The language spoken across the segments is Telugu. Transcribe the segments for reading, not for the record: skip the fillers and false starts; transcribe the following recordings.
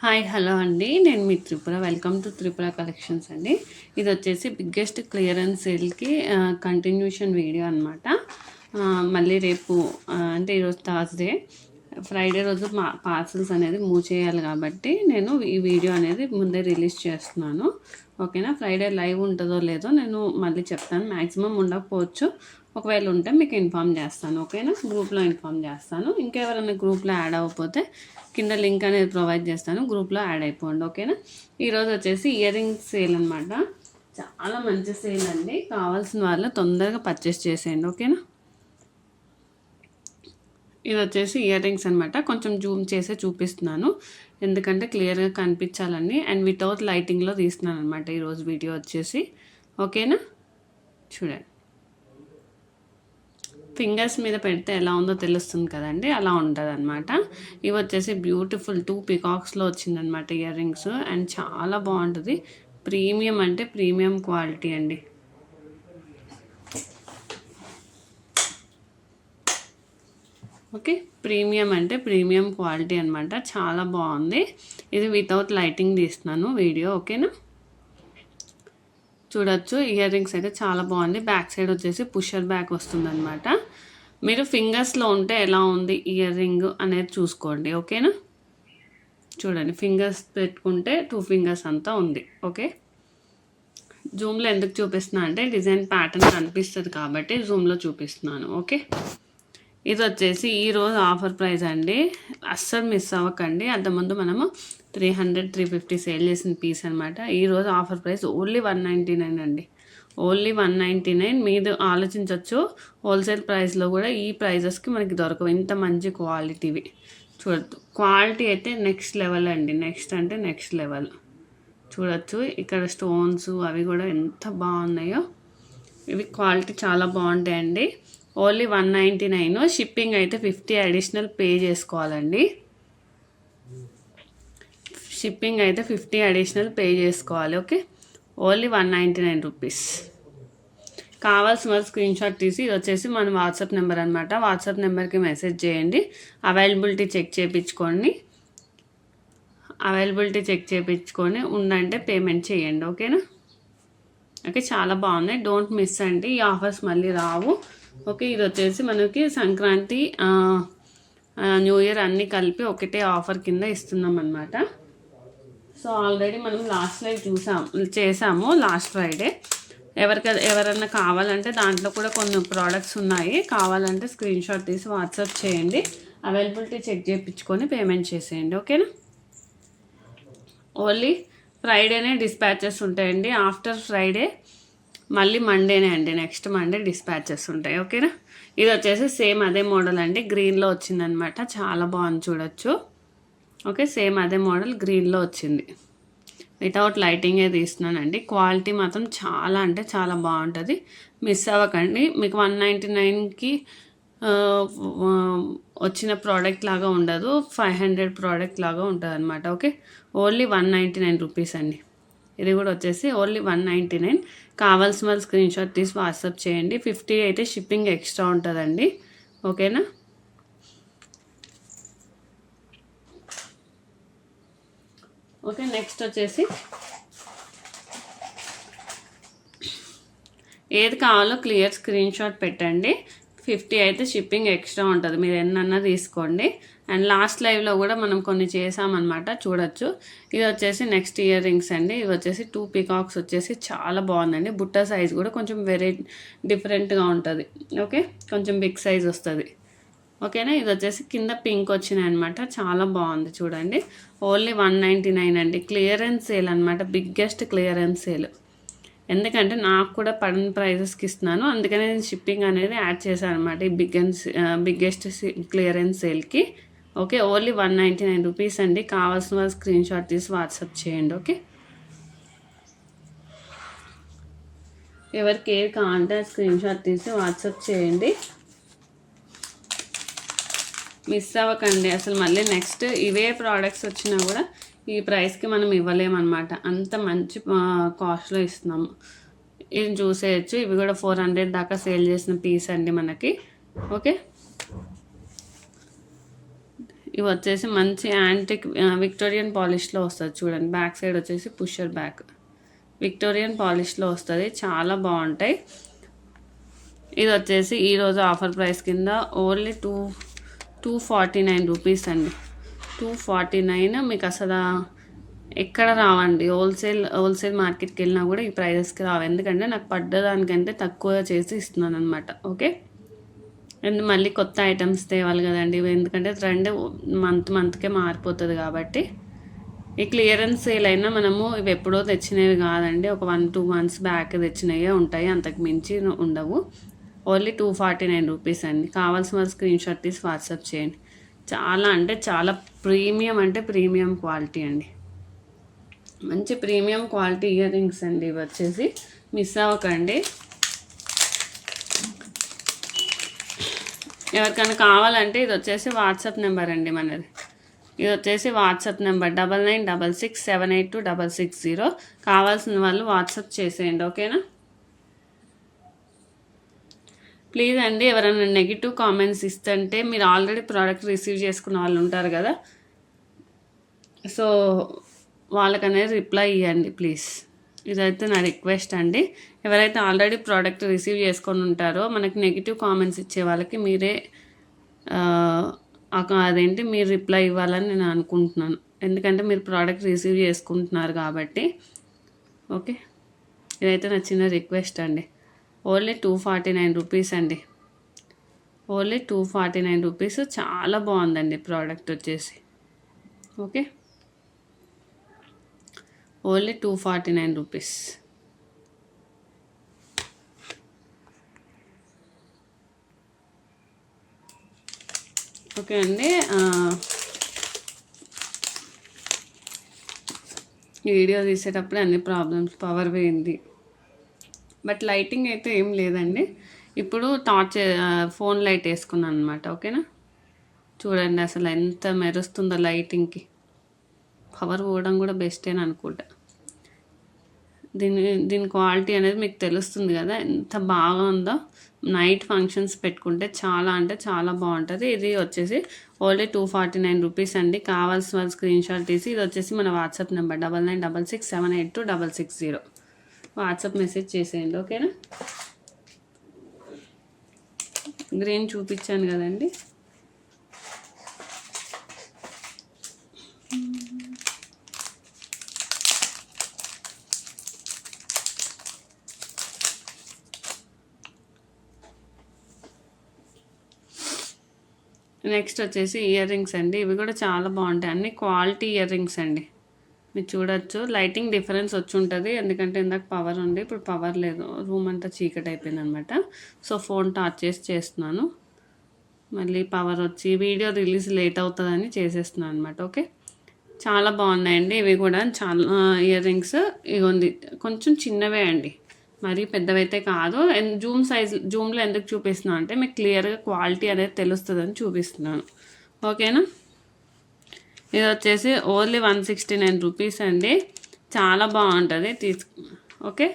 హాయ్ హలో అండి, నేను మీ Tripura. Welcome to Tripura collections అండి. ఇది వచ్చేసి బిగ్గెస్ట్ క్లియరెన్స్ సేల్కి కంటిన్యూషన్ వీడియో అనమాట. మళ్ళీ రేపు అంటే ఈరోజు థర్స్డే, ఫ్రైడే రోజు పార్సల్స్ అనేది మూవ్ చేయాలి కాబట్టి నేను ఈ వీడియో అనేది ముందే రిలీజ్ చేస్తున్నాను. ఓకేనా? ఫ్రైడే లైవ్ ఉంటుందో లేదో నేను మళ్ళీ చెప్తాను. మ్యాక్సిమం ఉండకపోవచ్చు, ఒకవేళ ఉంటే మీకు ఇన్ఫామ్ చేస్తాను. ఓకేనా? గ్రూప్లో ఇన్ఫామ్ చేస్తాను. ఇంకెవరైనా గ్రూప్లో యాడ్ అవ్వకపోతే కింద లింక్ అనేది ప్రొవైడ్ చేస్తాను, గ్రూప్లో యాడ్ అయిపోండి. ఓకేనా? ఈరోజు వచ్చేసి ఇయర్ రింగ్ సేల్ అనమాట. చాలా మంచి సేల్ అండి. కావాల్సిన వాళ్ళు తొందరగా పర్చేస్ చేసేయండి. ఓకేనా? ఇది వచ్చేసి ఇయర్ రింగ్స్ అనమాట. కొంచెం జూమ్ చేసే చూపిస్తున్నాను ఎందుకంటే క్లియర్గా కనిపించాలని, అండ్ వితౌట్ లైటింగ్లో తీస్తున్నాను అనమాట ఈరోజు వీడియో వచ్చేసి. ఓకేనా? చూడండి, ఫింగర్స్ మీద పెడితే ఎలా ఉందో తెలుస్తుంది కదండి, అలా ఉంటుంది అనమాట. ఇవి వచ్చేసి బ్యూటిఫుల్ 2 పికాక్స్లో వచ్చిందనమాట ఇయర్ రింగ్స్, అండ్ చాలా బాగుంటుంది. ప్రీమియం అంటే ప్రీమియం క్వాలిటీ అండి. ఓకే, ప్రీమియం అంటే ప్రీమియం క్వాలిటీ అనమాట. చాలా బాగుంది. ఇది వితౌట్ లైటింగ్ తీస్తున్నాను వీడియో. ఓకేనా? చూడొచ్చు, ఇయర్ రింగ్స్ అయితే చాలా బాగుంది. బ్యాక్ సైడ్ వచ్చేసి పుషర్ బ్యాక్ వస్తుంది అనమాట. మీరు ఫింగర్స్లో ఉంటే ఎలా ఉంది ఇయర్ రింగ్ అనేది చూసుకోండి. ఓకేనా? చూడండి, ఫింగర్స్ పెట్టుకుంటే 2 ఫింగర్స్ అంతా ఉంది. ఓకే, జూమ్లో ఎందుకు చూపిస్తున్నా అంటే డిజైన్ ప్యాటర్న్ కనిపిస్తుంది కాబట్టి జూమ్లో చూపిస్తున్నాను. ఓకే, ఇది వచ్చేసి ఈరోజు ఆఫర్ ప్రైస్ అండి, అస్సలు మిస్ అవ్వకండి. అంతకుముందు మనము 300-350 సేల్ చేసిన పీస్ అనమాట. ఈరోజు ఆఫర్ ప్రైస్ ఓన్లీ 199 అండి. ఓన్లీ 199. మీరు ఆలోచించవచ్చు, హోల్సేల్ ప్రైస్లో కూడా ఈ ప్రైజెస్కి మనకి దొరకవు ఇంత మంచి క్వాలిటీవి. చూడద్దు, క్వాలిటీ అయితే నెక్స్ట్ లెవెల్ అండి. నెక్స్ట్ అంటే నెక్స్ట్ లెవెల్. చూడొచ్చు, ఇక్కడ స్టోన్స్ అవి కూడా ఎంత బాగున్నాయో. ఇవి క్వాలిటీ చాలా బాగుంటాయండి. ఓన్లీ 199. షిప్పింగ్ అయితే 50 అడిషనల్ పే చేసుకోవాలండి. షిప్పింగ్ అయితే 50 అడిషనల్ పే చేసుకోవాలి. Okay, only 199 rupees. కావాల్సిన వాళ్ళు స్క్రీన్ షాట్ తీసి, ఇది వచ్చేసి మన వాట్సాప్ నెంబర్ అనమాట. వాట్సాప్ నెంబర్కి మెసేజ్ చేయండి. అవైలబిలిటీ చెక్ చేయించుకోండి. అవైలబిలిటీ చెక్ చేయించుకొని ఉందంటే పేమెంట్ చేయండి. ఓకేనా? ఓకే, చాలా బాగున్నాయి. డోంట్ మిస్ అండి, ఈ ఆఫర్స్ మళ్ళీ రావు. ఓకే, ఇది వచ్చేసి మనకి సంక్రాంతి, న్యూ ఇయర్ అన్నీ కలిపి ఒకటే ఆఫర్ కింద ఇస్తున్నాం అనమాట. సో ఆల్రెడీ మనం లాస్ట్ లైవ్ చేసాము లాస్ట్ ఫ్రైడే. ఎవరన్నా కావాలంటే దాంట్లో కూడా కొన్ని ప్రోడక్ట్స్ ఉన్నాయి. కావాలంటే స్క్రీన్ షాట్ తీసి వాట్సాప్ చేయండి. అవైలబిలిటీ చెక్ చేయించుకొని పేమెంట్ చేసేయండి. ఓకేనా? ఓన్లీ ఫ్రైడేనే డిస్పాచెస్ ఉంటాయండి. ఆఫ్టర్ ఫ్రైడే మళ్ళీ మండేనే అండి, నెక్స్ట్ మండే డిస్పాచెస్ ఉంటాయి. ఓకేనా? ఇది వచ్చేసి సేమ్ అదే మోడల్ అండి, గ్రీన్లో వచ్చిందనమాట. చాలా బాగుంది, చూడొచ్చు. ఓకే, సేమ్ అదే మోడల్ గ్రీన్లో వచ్చింది. వితౌట్ లైటింగే తీస్తున్నానండి. క్వాలిటీ మాత్రం చాలా అంటే చాలా బాగుంటుంది. మిస్ అవ్వకండి. మీకు 199కి వచ్చిన ప్రోడక్ట్ లాగా ఉండదు, 500 ప్రోడక్ట్ లాగా ఉంటుంది అనమాట. ఓకే, ఓన్లీ 199 రూపీస్ అండి. ఇది కూడా వచ్చేసి ఓన్లీ 199. కావాల్సిన వాళ్ళు స్క్రీన్ షాట్ తీసి వాట్సాప్ చేయండి. 50 అయితే షిప్పింగ్ ఎక్స్ట్రా ఉంటుందండి. ఓకేనా? ఓకే, నెక్స్ట్ వచ్చేసి ఏది కావాలో క్లియర్ స్క్రీన్ షాట్ పెట్టండి. 50 అయితే షిప్పింగ్ ఎక్స్ట్రా ఉంటుంది, మీరు ఎన్నన్నా తీసుకోండి. అండ్ లాస్ట్ లైవ్లో కూడా మనం కొన్ని చేసామన్నమాట, చూడొచ్చు. ఇది వచ్చేసి నెక్స్ట్ ఇయర్ రింగ్స్ అండి. ఇది వచ్చేసి 2 పికాక్స్ వచ్చేసి చాలా బాగుందండి. బుట్ట సైజ్ కూడా కొంచెం డిఫరెంట్గా ఉంటుంది. ఓకే, కొంచెం బిగ్ సైజ్ వస్తుంది. ఓకేనా? ఇది వచ్చేసి కింద పింక్ వచ్చినాయి అనమాట. చాలా బాగుంది, చూడండి. ఓన్లీ 199 అండి. క్లియరెన్స్ సేల్ అనమాట, బిగ్గెస్ట్ క్లియరెన్స్ సేల్. ఎందుకంటే నాకు కూడా పడిన ప్రైజెస్కి ఇస్తున్నాను, అందుకనే నేను షిప్పింగ్ అనేది యాడ్ చేశాను అనమాట ఈ బిగ్గెస్ట్ క్లియరెన్స్ సేల్కి. ఓకే, ఓన్లీ 199 రూపీస్ అండి. కావాల్సిన వాళ్ళు స్క్రీన్ షాట్ తీసి వాట్సాప్ చేయండి. ఓకే, ఎవరికి ఏది కావాలంటే స్క్రీన్ షాట్ తీసి వాట్సాప్ చేయండి. మిస్ అవ్వకండి అసలు. మళ్ళీ నెక్స్ట్ ఇవే ప్రోడక్ట్స్ వచ్చినా కూడా ఈ ప్రైస్కి మనం ఇవ్వలేమన్నమాట, అంత మంచి కాస్ట్లో ఇస్తున్నాము. ఇది చూసేయచ్చు. ఇవి కూడా 400 దాకా సేల్ చేసిన పీస్ అండి మనకి. ఓకే, ఇవి వచ్చేసి మంచి యాంటిక్ విక్టోరియన్ పాలిష్లో వస్తుంది చూడండి. బ్యాక్ సైడ్ వచ్చేసి పుషర్ బ్యాక్ విక్టోరియన్ పాలిష్లో వస్తుంది, చాలా బాగుంటాయి. ఇది వచ్చేసి ఈరోజు ఆఫర్ ప్రైస్ కింద ఓన్లీ 249 రూపీస్ అండి. 249 మీకు అసలు ఎక్కడ రావండి. హోల్సేల్ మార్కెట్కి వెళ్ళినా కూడా ఈ ప్రైజెస్కి రావు, ఎందుకంటే నాకు పడ్డదానికంటే తక్కువ చేసి ఇస్తున్నాను అనమాట. ఓకే, మళ్ళీ కొత్త ఐటమ్స్ తేవాలి కదండి, ఎందుకంటే ట్రెండ్ మంత్కే మారిపోతుంది కాబట్టి. ఈ క్లియరెన్స్ సేల్ అయినా మనము ఇవి ఎప్పుడో తెచ్చినవి కాదండి, ఒక 1-2 months బ్యాక్ తెచ్చినవే ఉంటాయి, అంతకు మించి ఉండవు. ఓన్లీ 249 రూపీస్ అండి. కావాల్సిన వాళ్ళు స్క్రీన్ షాట్ తీసి వాట్సాప్ చేయండి. చాలా అంటే చాలా ప్రీమియం అంటే ప్రీమియం క్వాలిటీ అండి, మంచి ప్రీమియం క్వాలిటీ ఇయర్ రింగ్స్ అండి. ఇవి వచ్చేసి మిస్ అవ్వకండి. ఎవరికైనా కావాలంటే ఇది వచ్చేసి వాట్సాప్ నెంబర్ అండి మనది. ఇది వచ్చేసి వాట్సాప్ నెంబర్ 9966782660. కావాల్సిన వాళ్ళు వాట్సాప్ చేసేయండి, ఓకేనా. ప్లీజ్ అండి, ఎవరైనా నెగిటివ్ కామెంట్స్ ఇస్తుంటే మీరు ఆల్రెడీ ప్రోడక్ట్ రిసీవ్ చేసుకున్న వాళ్ళు ఉంటారు కదా, సో వాళ్ళకనేది రిప్లై ఇవ్వండి ప్లీజ్. ఇదైతే నా రిక్వెస్ట్ అండి. ఎవరైతే ఆల్రెడీ ప్రోడక్ట్ రిసీవ్ చేసుకొని ఉంటారో మనకి నెగిటివ్ కామెంట్స్ ఇచ్చే వాళ్ళకి మీరే మీరు రిప్లై ఇవ్వాలని నేను అనుకుంటున్నాను, ఎందుకంటే మీరు ప్రోడక్ట్ రిసీవ్ చేసుకుంటున్నారు కాబట్టి. ఓకే, ఇదైతే నా చిన్న రిక్వెస్ట్ అండి. ఓన్లీ 249 రూపీస్ అండి, ఓన్లీ 249 రూపీస్. చాలా బాగుందండి ప్రోడక్ట్ వచ్చేసి. Okay, only 249 rupees. ఓకే అండి, ఈ వీడియో తీసేటప్పుడు అన్ని ప్రాబ్లమ్స్, పవర్ పోయింది, బట్ లైటింగ్ అయితే ఏం లేదండి. ఇప్పుడు ఫోన్ లైట్ వేసుకున్నాను అనమాట. ఓకేనా, చూడండి అసలు ఎంత మెరుస్తుందో లైటింగ్కి. పవర్ పోవడం కూడా బెస్టేని అనుకుంటా. దీని క్వాలిటీ అనేది మీకు తెలుస్తుంది కదా ఎంత బాగా ఉందో. నైట్ ఫంక్షన్స్ పెట్టుకుంటే చాలా అంటే చాలా బాగుంటుంది. ఇది వచ్చేసి ఓన్లీ 249 రూపీస్ అండి. కావాల్సిన వాళ్ళు స్క్రీన్ షాట్ తీసి, ఇది వచ్చేసి మన వాట్సాప్ నెంబర్ 9966782660. వాట్సాప్ మెసేజ్ చేసేయండి, ఓకేనా. గ్రీన్ చూపించాను కదండి. నెక్స్ట్ వచ్చేసి ఇయర్ రింగ్స్ అండి. ఇవి కూడా చాలా బాగుంటాయి, అన్ని క్వాలిటీ ఇయర్ రింగ్స్ అండి. మీరు చూడొచ్చు, లైటింగ్ డిఫరెన్స్ వచ్చి ఉంటుంది, ఎందుకంటే ఇందాక పవర్ ఉంది, ఇప్పుడు పవర్ లేదు, రూమ్ అంతా చీకటి అయిపోయింది అనమాట. సో ఫోన్ టార్చ్ చేసి చేస్తున్నాను, మళ్ళీ పవర్ వచ్చి వీడియో రిలీజ్ లేట్ అవుతుందని చేసేస్తున్నాను అనమాట. ఓకే, చాలా బాగున్నాయండి ఇవి కూడా. చాలా ఇయర్ రింగ్స్ ఇగోండి, కొంచెం చిన్నవే అండి, మరీ పెద్దవైతే కాదు. జూమ్లో ఎందుకు చూపిస్తున్నాను అంటే మీకు క్లియర్గా క్వాలిటీ అనేది తెలుస్తుందని చూపిస్తున్నాను, ఓకేనా. ఇది వచ్చేసి ఓన్లీ 169 రూపీస్ అండి, చాలా బాగుంటుంది. Okay,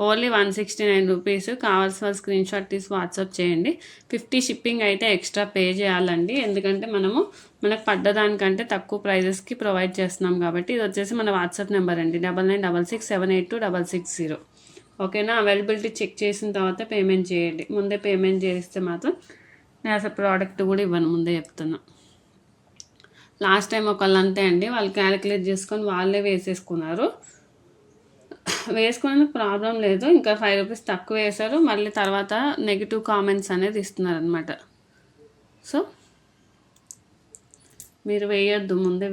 only 169 rupees. కావాల్సిన వాళ్ళు స్క్రీన్ షాట్ తీసి వాట్సాప్ చేయండి. 50 షిప్పింగ్ అయితే ఎక్స్ట్రా పే చేయాలండి, ఎందుకంటే మనకు పడ్డదానికంటే తక్కువ ప్రైజెస్కి ప్రొవైడ్ చేస్తున్నాం కాబట్టి. ఇది వచ్చేసి మన వాట్సాప్ నెంబర్ అండి 9966782660. ఓకేనా, అవైలబిలిటీ చెక్ చేసిన తర్వాత పేమెంట్ చేయండి. ముందే పేమెంట్ చేస్తే మాత్రం నేను అసలు ప్రోడక్ట్ కూడా ఇవ్వను, ముందే చెప్తున్నా. లాస్ట్ టైం ఒకళ్ళు అంతే అండి, వాళ్ళు క్యాలిక్యులేట్ చేసుకొని వాళ్ళే వేసుకునేందుకు ప్రాబ్లం లేదు, ఇంకా 5 రూపీస్ తక్కువ వేశారు. మళ్ళీ తర్వాత నెగిటివ్ కామెంట్స్ అనేది ఇస్తున్నారు అనమాట. సో మీరు వేయొద్దు, ముందే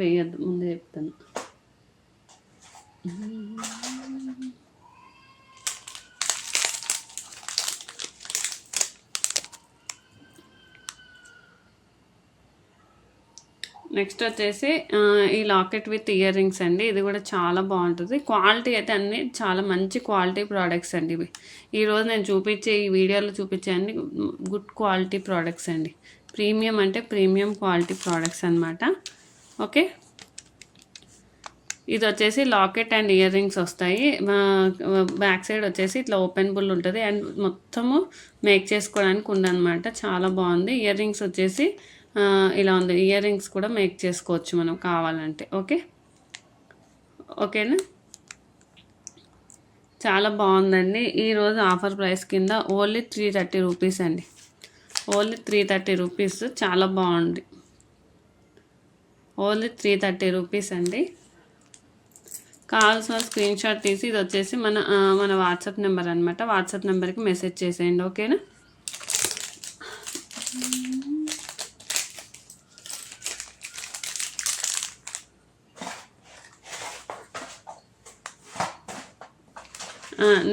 చెప్తాను. నెక్స్ట్ వచ్చేసి ఈ లాకెట్ విత్ ఇయర్ రింగ్స్ అండి. ఇది కూడా చాలా బాగుంటుంది. క్వాలిటీ అయితే అన్నీ చాలా మంచి క్వాలిటీ ప్రోడక్ట్స్ అండి ఇవి. ఈరోజు నేను ఈ వీడియోలో చూపించే అన్ని గుడ్ క్వాలిటీ ప్రోడక్ట్స్ అండి. ప్రీమియం అంటే ప్రీమియం క్వాలిటీ ప్రోడక్ట్స్ అనమాట. ఓకే, ఇది వచ్చేసి లాకెట్ అండ్ ఇయర్ రింగ్స్ వస్తాయి. బ్యాక్ సైడ్ వచ్చేసి ఇట్లా ఓపెనబుల్ ఉంటుంది అండ్ మొత్తము మేక్ చేసుకోవడానికి ఉందన్నమాట. చాలా బాగుంది. ఇయర్ రింగ్స్ వచ్చేసి ఇలా ఉంది. ఇయర్ రింగ్స్ కూడా మేక్ చేసుకోవచ్చు మనం కావాలంటే. ఓకేనా. చాలా బాగుందండి. ఈరోజు ఆఫర్ ప్రైస్ కింద ఓన్లీ 330 రూపీస్ అండి. Only 330 rupees. చాలా బాగుంది. ఓన్లీ 330 రూపీస్ అండి. కావాల్సిన స్క్రీన్ షాట్ తీసి ఇది వచ్చేసి మన వాట్సాప్ నెంబర్ అనమాట. వాట్సాప్ నెంబర్కి మెసేజ్ చేసేయండి. ఓకేనా.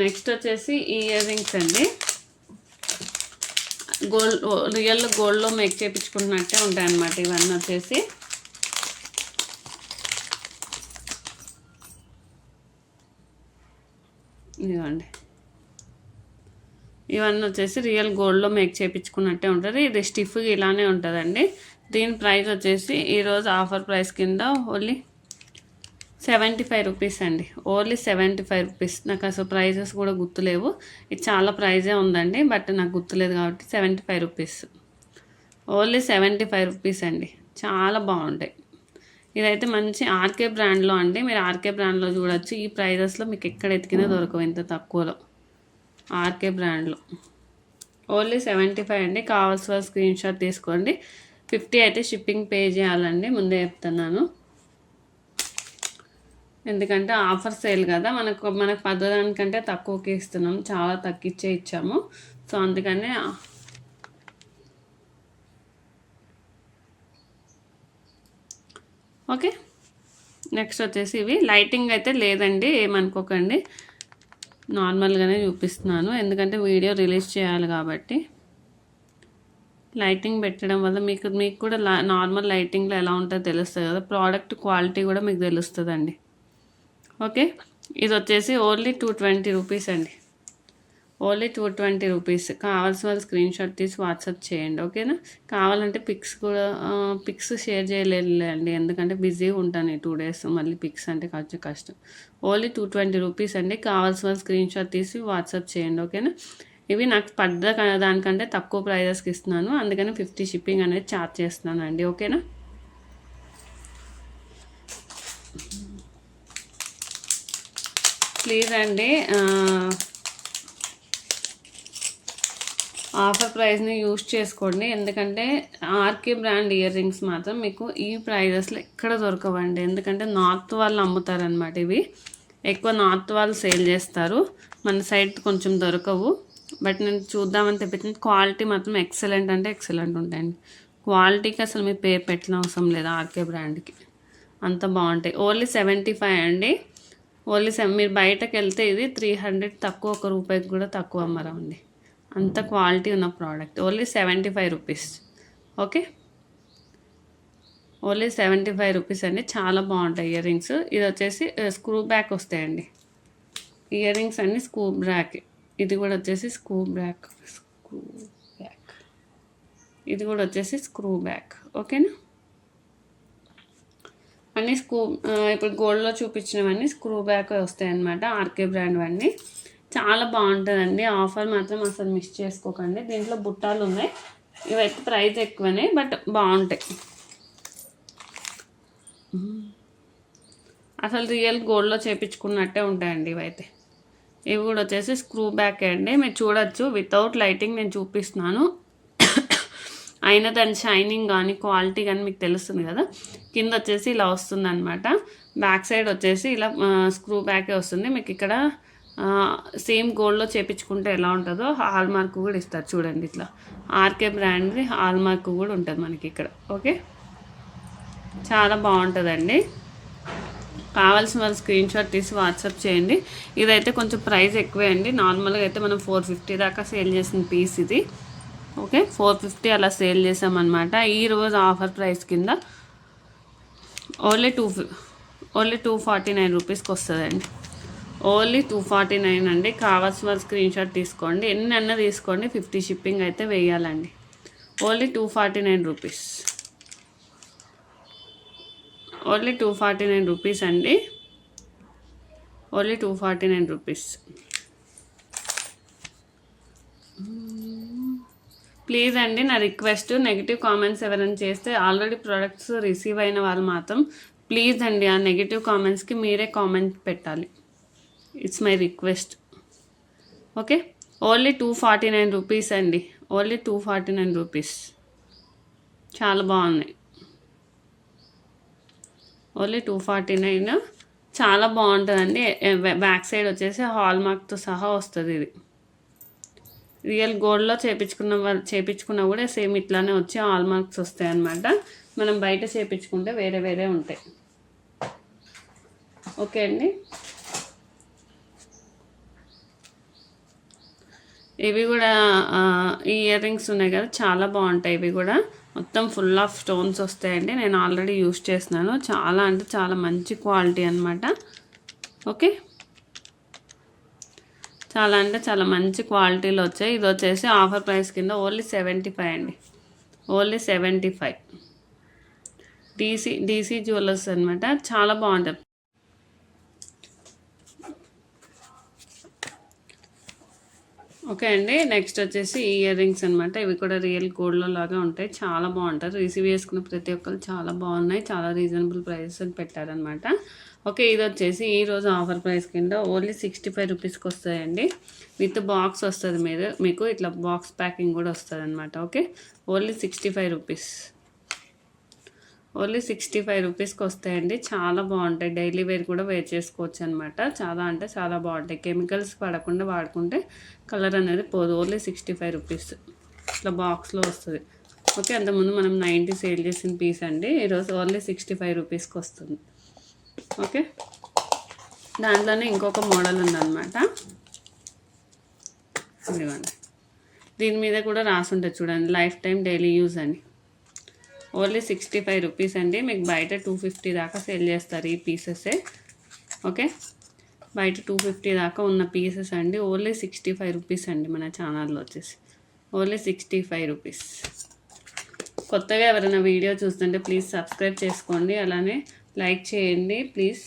నెక్స్ట్ వచ్చేసి ఇయర్ రింగ్స్ అండి. రియల్ గోల్డ్లో మేక్ చేయించుకున్నట్టే ఉంటాయి అన్నమాట. ఇవన్నీ వచ్చేసి ఇదిగోండి. ఇవన్నీ వచ్చేసి రియల్ గోల్డ్లో మేక్ చేయించుకున్నట్టే ఉంటుంది. ఇది స్టిఫ్గా ఇలానే ఉంటుందండి. దీని ప్రైస్ వచ్చేసి ఈరోజు ఆఫర్ ప్రైస్ కింద ఓన్లీ 75 రూపీస్ అండి. Only 75 rupees. నాకు అసలు ప్రైజెస్ కూడా గుర్తులేవు. ఇది చాలా ప్రైజే ఉందండి, బట్ నాకు గుర్తులేదు కాబట్టి 75 రూపీస్. ఓన్లీ 75 రూపీస్ అండి. చాలా బాగుంటాయి. ఇదైతే మంచి ఆర్కే బ్రాండ్లో అండి. మీరు ఆర్కే బ్రాండ్లో చూడొచ్చు. ఈ ప్రైజెస్లో మీకు ఎక్కడ ఎతికినా దొరకవు ఇంత తక్కువలో. ఆర్కే బ్రాండ్లో ఓన్లీ 75 అండి. కావాల్సిన స్క్రీన్ షాట్ తీసుకోండి. 50 అయితే షిప్పింగ్ పే చేయాలండి, ముందే చెప్తున్నాను. ఎందుకంటే ఆఫర్ సేల్ కదా, మనకు పద్ధదానికంటే తక్కువకి ఇస్తున్నాం. చాలా తగ్గించే ఇచ్చాము. సో అందుకనే ఓకే. నెక్స్ట్ వచ్చేసి ఇవి లైటింగ్ అయితే లేదండి, ఏమనుకోకండి. నార్మల్గానే చూపిస్తున్నాను, ఎందుకంటే వీడియో రిలీజ్ చేయాలి కాబట్టి. లైటింగ్ పెట్టడం వల్ల మీకు కూడా నార్మల్ లైటింగ్లో ఎలా ఉంటుందో తెలుస్తుంది కదా. ప్రోడక్ట్ క్వాలిటీ కూడా మీకు తెలుస్తుందండి. ఓకే. ఇది వచ్చేసి ఓన్లీ 220 రూపీస్ అండి. Only 220 rupees. కావాల్సిన వాళ్ళు స్క్రీన్ షాట్ తీసి వాట్సాప్ చేయండి. ఓకేనా. కావాలంటే పిక్స్ షేర్ చేయలేండి, ఎందుకంటే బిజీగా ఉంటాను ఈ 2 డేస్. మళ్ళీ పిక్స్ అంటే కొంచెం కష్టం. ఓన్లీ 220 రూపీస్ అండి. కావాల్సిన వాళ్ళు స్క్రీన్ షాట్ తీసి వాట్సాప్ చేయండి. ఓకేనా. ఇవి నాకు దానికంటే తక్కువ ప్రైజెస్కి ఇస్తున్నాను, అందుకని 50 షిప్పింగ్ అనేది ఛార్జ్ చేస్తున్నాను అండి. ఓకేనా. ప్లీజ్ అండి, ఆఫర్ ప్రైస్ని యూజ్ చేసుకోండి. ఎందుకంటే ఆర్కే బ్రాండ్ ఇయర్ రింగ్స్ మాత్రం మీకు ఈ ప్రైజెస్లో ఎక్కడ దొరకవండి. ఎందుకంటే నార్త్ వాళ్ళు అమ్ముతారనమాట. ఇవి ఎక్కువ నార్త్ వాళ్ళు సేల్ చేస్తారు, మన సైడ్ కొంచెం దొరకవు. బట్ నేను చూద్దామని తెప్పించిన క్వాలిటీ మాత్రం ఎక్సలెంట్ అంటే ఎక్సలెంట్ ఉంటాయండి. క్వాలిటీకి అసలు మీ పేరు పెట్టిన అవసరం లేదు. ఆర్కే బ్రాండ్కి అంత బాగుంటాయి. ఓన్లీ 75 అండి. ఓన్లీ మీరు బయటకు వెళ్తే ఇది 300 తక్కువ, 1 రూపాయికి కూడా తక్కువ అమ్మరండి. అంత క్వాలిటీ ఉన్న product. Only 75 rupees. Okay. Only 75 rupees అండి. చాలా బాగుంటాయి ఇయర్ రింగ్స్. ఇది వచ్చేసి స్క్రూ బ్యాక్ వస్తాయండి. ఇయర్ రింగ్స్ అన్ని స్క్రూ బ్యాక్. ఇది కూడా వచ్చేసి స్క్రూ బ్యాక్. ఇది కూడా వచ్చేసి స్క్రూ బ్యాక్. ఓకేనా. అన్నీ ఇప్పుడు గోల్డ్లో చూపించినవన్నీ స్క్రూ బ్యాక్ వస్తాయి అన్నమాట. ఆర్కే బ్రాండ్ అన్నీ చాలా బాగుంటుందండి. ఆఫర్ మాత్రం అసలు మిస్ చేసుకోకండి. దీంట్లో బుట్టాలు ఉన్నాయి. ఇవైతే ప్రైస్ ఎక్కువనే, బట్ బాగుంటాయి. అసలు రియల్ గోల్డ్లో చేయించుకున్నట్టే ఉంటాయండి ఇవైతే. ఇవి కూడా వచ్చేసి స్క్రూ బ్యాక్ అండి. మీరు చూడొచ్చు, వితౌట్ లైటింగ్ నేను చూపిస్తున్నాను. అయినా దాని షైనింగ్ కానీ క్వాలిటీ కానీ మీకు తెలుస్తుంది కదా. కింద వచ్చేసి ఇలా వస్తుంది అనమాట. బ్యాక్ సైడ్ వచ్చేసి ఇలా స్క్రూ బ్యాకే వస్తుంది. మీకు ఇక్కడ సేమ్ గోల్డ్లో చేయించుకుంటే ఎలా ఉంటుందో హాల్ మార్క్ కూడా ఇస్తారు చూడండి. ఇట్లా ఆర్కే బ్రాండ్ది హాల్ మార్క్ కూడా ఉంటుంది మనకి ఇక్కడ. ఓకే. చాలా బాగుంటుందండి. కావాల్సిన వాళ్ళు స్క్రీన్ షాట్ తీసి వాట్సాప్ చేయండి. ఇదైతే కొంచెం ప్రైస్ ఎక్కువే అండి. నార్మల్గా అయితే మనం 450 దాకా సేల్ చేసిన పీస్ ఇది. ఓకే. 450 అలా సేల్ చేసామన్నమాట. ఈరోజు ఆఫర్ ప్రైస్ కింద ఓన్లీ 249 రూపీస్కి వస్తుందండి. ఓన్లీ 249 అండి. కావాల్సిన వాళ్ళు స్క్రీన్ షాట్ తీసుకోండి. ఎన్ని అన్నా తీసుకోండి, 50 షిప్పింగ్ అయితే వేయాలండి. Only 249 rupees. ఓన్లీ 249 రూపీస్ అండి. Only 249 rupees. ప్లీజ్ అండి, నా రిక్వెస్ట్, నెగిటివ్ కామెంట్స్ ఎవరైనా చేస్తే ఆల్రెడీ ప్రోడక్ట్స్ రిసీవ్ అయిన వాళ్ళు మాత్రం ప్లీజ్ అండి ఆ నెగిటివ్ కామెంట్స్కి మీరే కామెంట్ పెట్టాలి. It's my request. Okay, only 249 rupees అండి, ఓన్లీ 249 రూపీస్. చాలా బాగున్నాయి. ఓన్లీ 249. చాలా బాగుంటుందండి. బ్యాక్ సైడ్ వచ్చేసి హాల్ మార్క్తో సహా వస్తుంది. ఇది రియల్ గోల్డ్లో చేపించుకున్నా కూడా సేమ్ ఇట్లానే వచ్చి హాల్ మార్క్స్ వస్తాయి అన్నమాట. మనం బయట చేపించుకుంటే వేరే వేరే ఉంటాయి. ఓకే అండి, ఇవి కూడా ఈ ఇయర్ రింగ్స్ ఉన్నాయి కదా, చాలా బాగుంటాయి. ఇవి కూడా మొత్తం ఫుల్ ఆఫ్ స్టోన్స్ వస్తాయండి. నేను ఆల్రెడీ యూస్ చేస్తున్నాను. చాలా అంటే చాలా మంచి క్వాలిటీ అనమాట. ఓకే, చాలా అంటే చాలా మంచి క్వాలిటీలో వచ్చాయి. ఇది వచ్చేసి ఆఫర్ ప్రైస్ కింద ఓన్లీ 75 అండి, ఓన్లీ 75. డీసీ జ్యువెలర్స్ అనమాట. చాలా బాగుంటుంది. ఓకే అండి, నెక్స్ట్ వచ్చేసి ఇయర్ రింగ్స్ అనమాట. ఇవి కూడా రియల్ గోల్డ్లో లాగా ఉంటాయి. చాలా బాగుంటాయి. రిసీవ్ చేసుకున్న ప్రతి ఒక్కరు చాలా బాగున్నాయి. చాలా రీజనబుల్ ప్రైసెస్ అని పెట్టారనమాట. ఓకే, ఇది వచ్చేసి ఈరోజు ఆఫర్ ప్రైస్ కింద ఓన్లీ 65 రూపీస్కి వస్తాయండి. విత్ బాక్స్ వస్తుంది. మీకు ఇట్లా బాక్స్ ప్యాకింగ్ కూడా వస్తుంది అనమాట. ఓకే, ఓన్లీ 65 రూపీస్, ఓన్లీ 65 రూపీస్కి వస్తాయండి. చాలా బాగుంటాయి. డైలీ వేర్ కూడా వేర్ చేసుకోవచ్చు అనమాట. చాలా అంటే చాలా బాగుంటాయి. కెమికల్స్ పడకుండా వాడుకుంటే కలర్ అనేది పోదు. ఓన్లీ 65 రూపీస్ ఇట్లా బాక్స్లో వస్తుంది. ఓకే, అంతకుముందు మనం 90 సేల్ చేసిన పీస్ అండి. ఈరోజు ఓన్లీ 65 రూపీస్కి వస్తుంది. ఓకే, దాంట్లోనే ఇంకొక మోడల్ ఉందన్నమాట. ఇదిగోండి, దీని మీద కూడా రాసి ఉంటుంది చూడండి, లైఫ్ టైం డైలీ యూజ్ అని. ఓన్లీ 65 రూపీస్ అండి. మీకు బయట 250 దాకా సేల్ చేస్తారు ఈ పీసెసే. ఓకే, బయట 250 దాకా ఉన్న పీసెస్ అండి. ఓన్లీ 65 రూపీస్ అండి. మన ఛానల్లో వచ్చేసి ఓన్లీ 65 రూపీస్. కొత్తగా ఎవరైనా వీడియో చూస్తుంటే ప్లీజ్ సబ్స్క్రైబ్ చేసుకోండి, అలానే లైక్ చేయండి ప్లీజ్.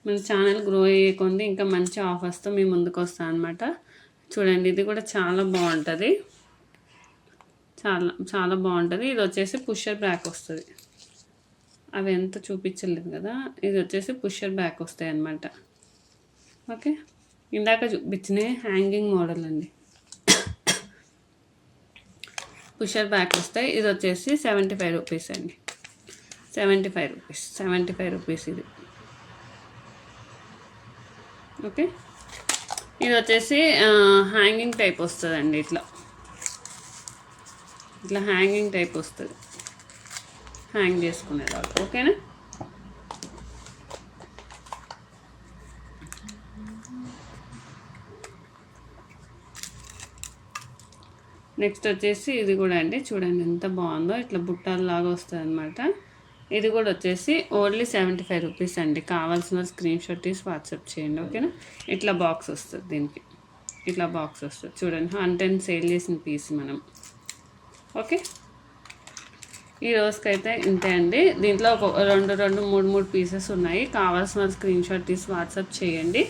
మన ఛానల్ గ్రో అయ్యే కొంది ఇంకా మంచి ఆఫర్స్తో మీ ముందుకు వస్తాను అనమాట. చూడండి, ఇది కూడా చాలా బాగుంటుంది. చాలా చాలా బాగుంటుంది. ఇది వచ్చేసి పుషర్ బ్యాక్ వస్తుంది. అవి ఎంత చూపించలేదు కదా, ఇది వచ్చేసి పుషర్ బ్యాక్ వస్తాయి అన్నమాట. ఓకే, ఇందాక చూపించిన హ్యాంగింగ్ మోడల్ అండి. పుషర్ బ్యాక్ వస్తాయి. ఇది వచ్చేసి 75 రూపీస్ అండి, 75 రూపీస్ ఇది. ఓకే, ఇది వచ్చేసి హ్యాంగింగ్ టైప్ వస్తుందండి. ఇట్లా హ్యాంగింగ్ టైప్ వస్తుంది, హ్యాంగ్ చేసుకునేదాకా. ఓకేనా, నెక్స్ట్ వచ్చేసి ఇది కూడా అండి. చూడండి ఎంత బాగుందో, ఇట్లా బుట్టాలలాగా వస్తుంది అనమాట. ఇది కూడా వచ్చేసి ఓన్లీ 75 రూపీస్ అండి. కావాల్సిన స్క్రీన్ షాట్ తీసి వాట్సాప్ చేయండి. ఓకేనా, ఇట్లా బాక్స్ వస్తుంది. దీనికి ఇట్లా బాక్స్ వస్తుంది. చూడండి, 110 సేల్ చేసిన పీస్ మనం. ఓకే, ఈ రోజుకైతే ఇంతే అండి. దీంట్లో ఒక 2 3 పీసెస్ ఉన్నాయి. కావాల్సిన స్క్రీన్ షాట్ తీసి వాట్సాప్ చేయండి.